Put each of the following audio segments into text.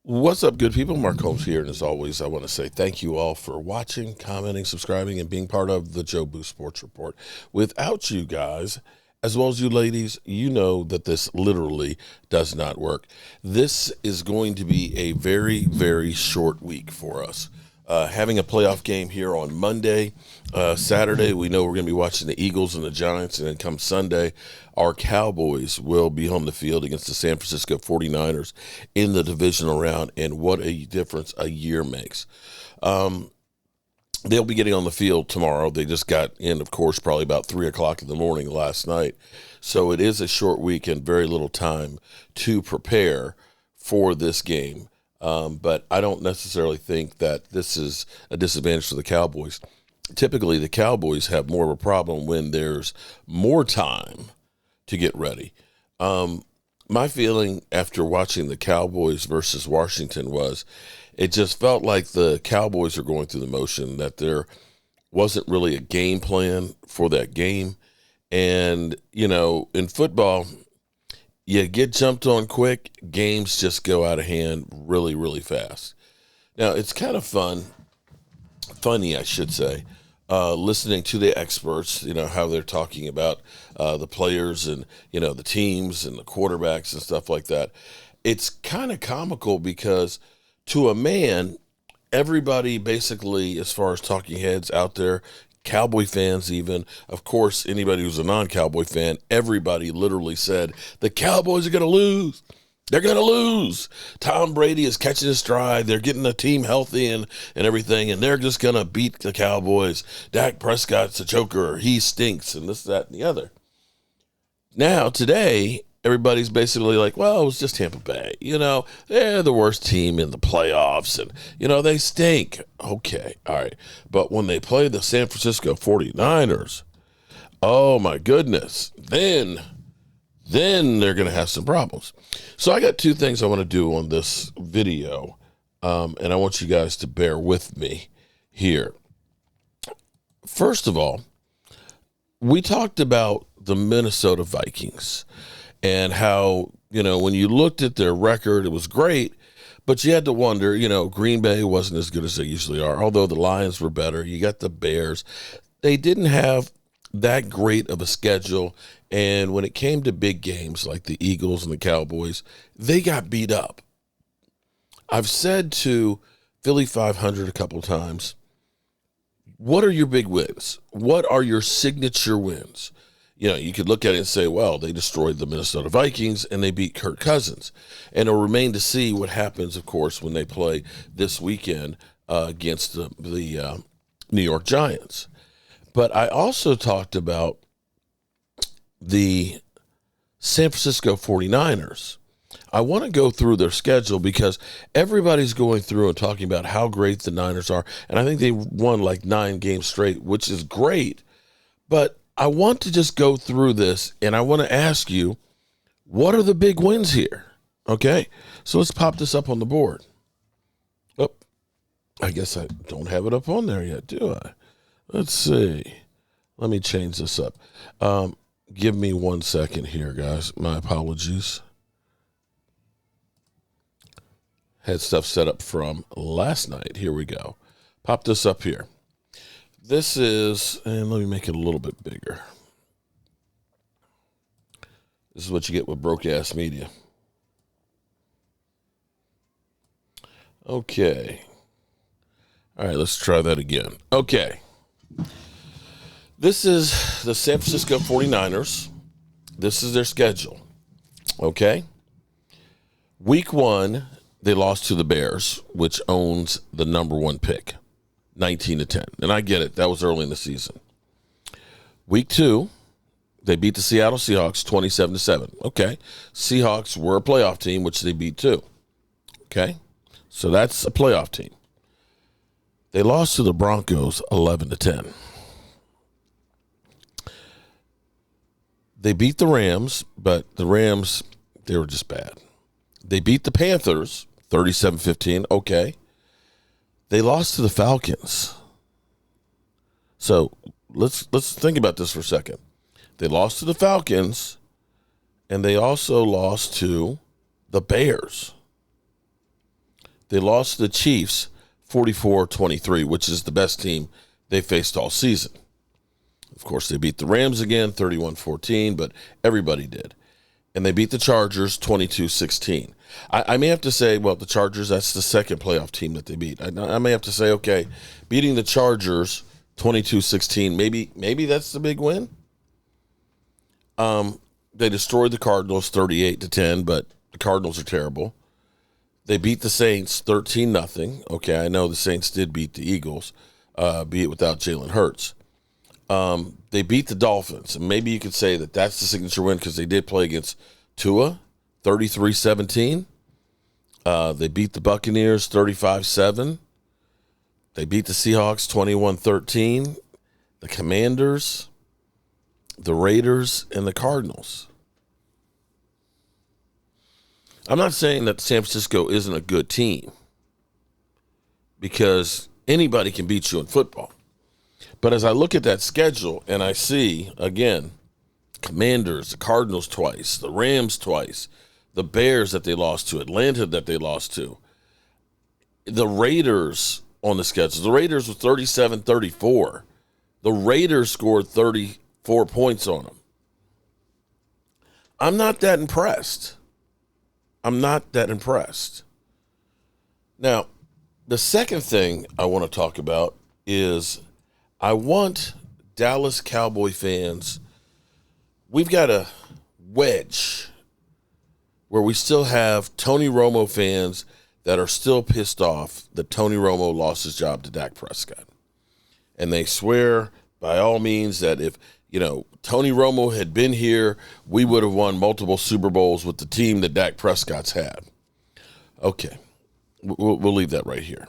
What's up, good people? Mark Holmes here, and as always, I want to say thank you all for watching, commenting, subscribing, and being part of the Joe Boo Sports Report. Without you guys, as well as you ladies, you know that this literally does not work. This is going to be a very, very short week for us. Having a playoff game here on Monday. Saturday, we know we're going to be watching the Eagles and the Giants, and then come Sunday, our Cowboys will be on the field against the San Francisco 49ers in the divisional round, and what a difference a year makes. They'll be getting on the field tomorrow. They just got in, of course, probably about 3 o'clock in the morning last night. So it is a short week and very little time to prepare for this game. But I don't necessarily think that this is a disadvantage for the Cowboys. Typically, the Cowboys have more of a problem when there's more time to get ready. My feeling after watching the Cowboys versus Washington was it just felt like the Cowboys are going through the motion, that there wasn't really a game plan for that game. And, you know, in football, you get jumped on quick, games just go out of hand really, really fast. Now, it's kind of funny, I should say, listening to the experts, you know, how they're talking about the players and, you know, the teams and the quarterbacks and stuff like that. It's kind of comical because to a man, everybody basically, as far as talking heads out there, Cowboy fans even, of course, anybody who's a non-Cowboy fan, everybody literally said, the Cowboys are going to lose. They're going to lose. Tom Brady is catching his stride. They're getting the team healthy and everything, and they're just going to beat the Cowboys. Dak Prescott's a choker. He stinks, and this, that, and the other. Now, today, everybody's basically like, well, it was just Tampa Bay. You know, they're the worst team in the playoffs, and, you know, they stink. Okay, all right. But when they play the San Francisco 49ers, oh, my goodness, then they're going to have some problems. So I got two things I want to do on this video, and I want you guys to bear with me here. First of all, we talked about the Minnesota Vikings and how, you know, when you looked at their record, it was great, but you had to wonder, you know, Green Bay wasn't as good as they usually are, although the Lions were better. You got the Bears. They didn't have that great of a schedule, and when it came to big games like the Eagles and the Cowboys, they got beat up. I've said to Philly 500 a couple times, what are your big wins? What are your signature wins? You know, you could look at it and say, well, they destroyed the Minnesota Vikings and they beat Kirk Cousins. And it'll remain to see what happens, of course, when they play this weekend against the New York Giants. But I also talked about the San Francisco 49ers. I want to go through their schedule because everybody's going through and talking about how great the Niners are. And I think they won like 9 games straight, which is great. But I want to just go through this, and I want to ask you, what are the big wins here? Okay, so let's pop this up on the board. Oh, I guess I don't have it up on there yet, do I? Let's see. Let me change this up. Give me 1 second here, guys. My apologies. Had stuff set up from last night. Here we go. Pop this up here. This is, and let me make it a little bit bigger. This is what you get with broke-ass media. Okay. All right, let's try that again. Okay. This is the San Francisco 49ers. This is their schedule. Okay. Week 1, they lost to the Bears, which owns the number 1 pick, 19-10. And I get it. That was early in the season. Week 2, they beat the Seattle Seahawks 27-7. Okay. Seahawks were a playoff team, which they beat too. Okay. So that's a playoff team. They lost to the Broncos 11-10. They beat the Rams, but the Rams, they were just bad. They beat the Panthers 37-15. Okay. They lost to the Falcons. So let's think about this for a second. They lost to the Falcons, and they also lost to the Bears. They lost to the Chiefs 44-23, which is the best team they faced all season. Of course, they beat the Rams again 31-14, but everybody did. And they beat the Chargers 22-16. I may have to say, well, the Chargers, that's the second playoff team that they beat. I may have to say, okay, beating the Chargers 22-16, maybe that's the big win. They destroyed the Cardinals 38-10, but the Cardinals are terrible. They beat the Saints 13-0. Okay, I know the Saints did beat the Eagles, be it without Jalen Hurts. They beat the Dolphins, and maybe you could say that that's the signature win because they did play against Tua 33-17. They beat the Buccaneers 35-7. They beat the Seahawks 21-13. The Commanders, the Raiders, and the Cardinals. I'm not saying that San Francisco isn't a good team because anybody can beat you in football. But as I look at that schedule and I see, again, Commanders, the Cardinals twice, the Rams twice, the Bears that they lost to, Atlanta that they lost to, the Raiders on the schedule. The Raiders were 37-34. The Raiders scored 34 points on them. I'm not that impressed. Now, the second thing I want to talk about is I want Dallas Cowboy fans, we've got a wedge where we still have Tony Romo fans that are still pissed off that Tony Romo lost his job to Dak Prescott. And they swear by all means that if, Tony Romo had been here, we would have won multiple Super Bowls with the team that Dak Prescott's had. Okay, we'll leave that right here.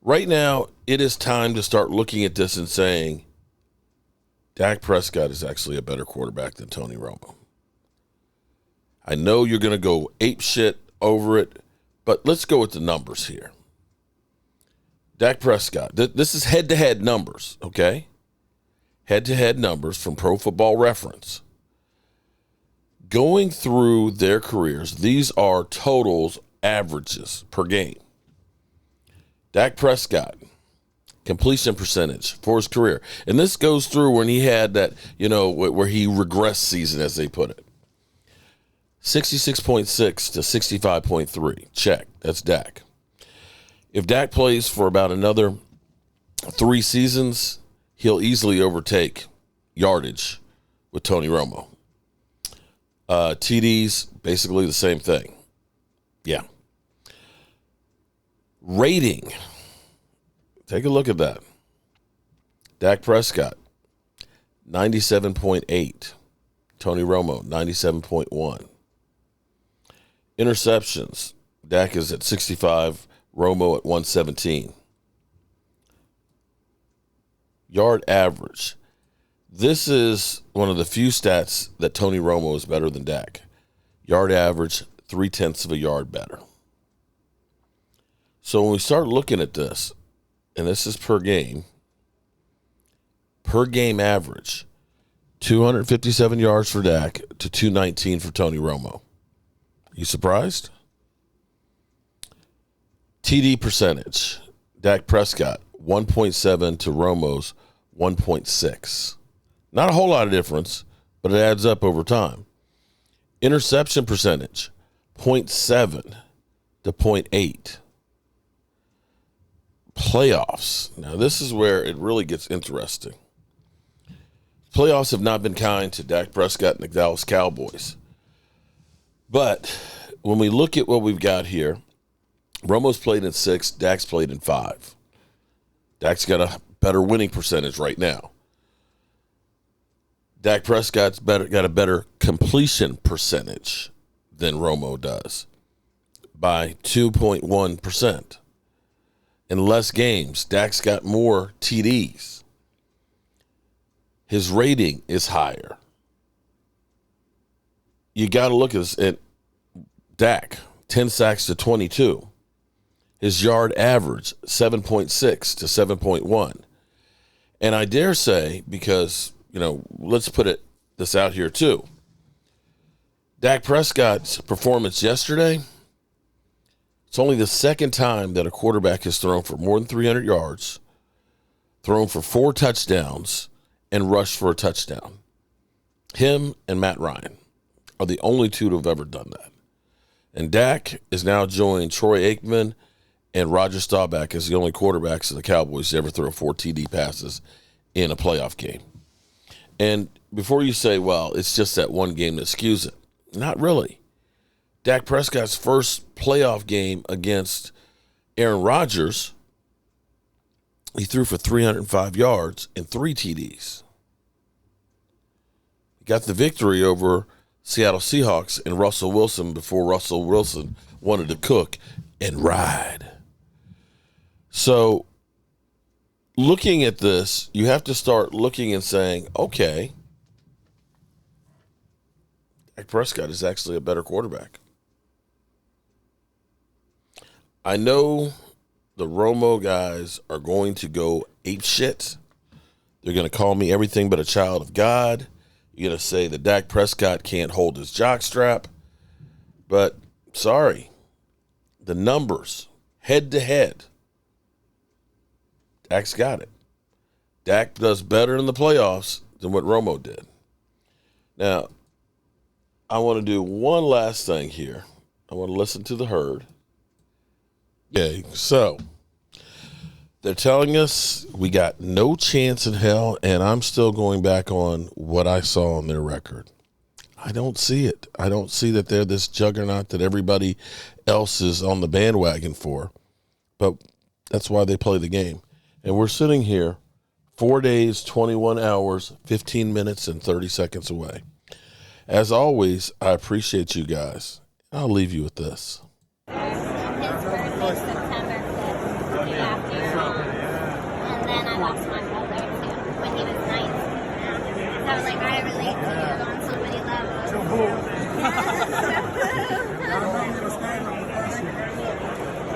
Right now, it is time to start looking at this and saying, Dak Prescott is actually a better quarterback than Tony Romo. I know you're going to go ape shit over it, but let's go with the numbers here. Dak Prescott, this is head-to-head numbers, okay? Head-to-head numbers from Pro Football Reference. Going through their careers, these are totals, averages per game. Dak Prescott, completion percentage for his career. And this goes through when he had that, where he regressed season, as they put it. 66.6 to 65.3. Check. That's Dak. If Dak plays for about another 3 seasons, he'll easily overtake yardage with Tony Romo. TDs, basically the same thing. Yeah. Rating. Take a look at that. Dak Prescott, 97.8. Tony Romo, 97.1. Interceptions. Dak is at 65. Romo at 117. Yard average. This is one of the few stats that Tony Romo is better than Dak. Yard average, 0.3 of a yard better. So when we start looking at this, and this is per game average, 257 yards for Dak to 219 for Tony Romo. You surprised? TD percentage, Dak Prescott, 1.7 to Romo's 1.6. Not a whole lot of difference, but it adds up over time. Interception percentage, 0.7 to 0.8. Playoffs. Now, this is where it really gets interesting. Playoffs have not been kind to Dak Prescott and the Dallas Cowboys. But when we look at what we've got here, Romo's played in 6, Dak's played in 5. Dak's got a better winning percentage right now. Dak Prescott's got a better completion percentage than Romo does by 2.1%. In less games, Dak's got more TDs. His rating is higher. You got to look at this. At Dak, 10 sacks to 22. His yard average, 7.6 to 7.1. And I dare say, because, let's put this out here too. Dak Prescott's performance yesterday, It's only the second time that a quarterback has thrown for more than 300 yards, thrown for 4 touchdowns, and rushed for a touchdown. Him and Matt Ryan are the only two to have ever done that. And Dak is now joined Troy Aikman and Roger Staubach as the only quarterbacks of the Cowboys to ever throw 4 TD passes in a playoff game. And before you say, well, it's just that one game that skews it, not really. Dak Prescott's first playoff game against Aaron Rodgers, he threw for 305 yards and 3 TDs. He got the victory over Seattle Seahawks and Russell Wilson before Russell Wilson wanted to cook and ride. So looking at this, you have to start looking and saying, okay, Dak Prescott is actually a better quarterback. I know the Romo guys are going to go apeshit. They're going to call me everything but a child of God. You're going to say that Dak Prescott can't hold his jockstrap. But sorry, the numbers, head to head, Dak's got it. Dak does better in the playoffs than what Romo did. Now, I want to do one last thing here. I want to listen to the herd. Okay, so they're telling us we got no chance in hell, and I'm still going back on what I saw on their record. I don't see it. I don't see that they're this juggernaut that everybody else is on the bandwagon for. But that's why they play the game. And we're sitting here 4 days, 21 hours, 15 minutes, and 30 seconds away. As always, I appreciate you guys. I'll leave you with this. September 5th, the day after. And then I lost my brother too when he was 9. So I was like, I relate to you on so many levels.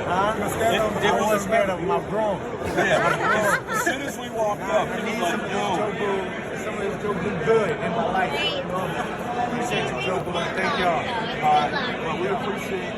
I was scared of my bro. Yeah. As soon as we walked up, he was like, yo. Somebody was doing good in my life. Appreciate you, Joe. Thank y'all. Good luck. Well, we appreciate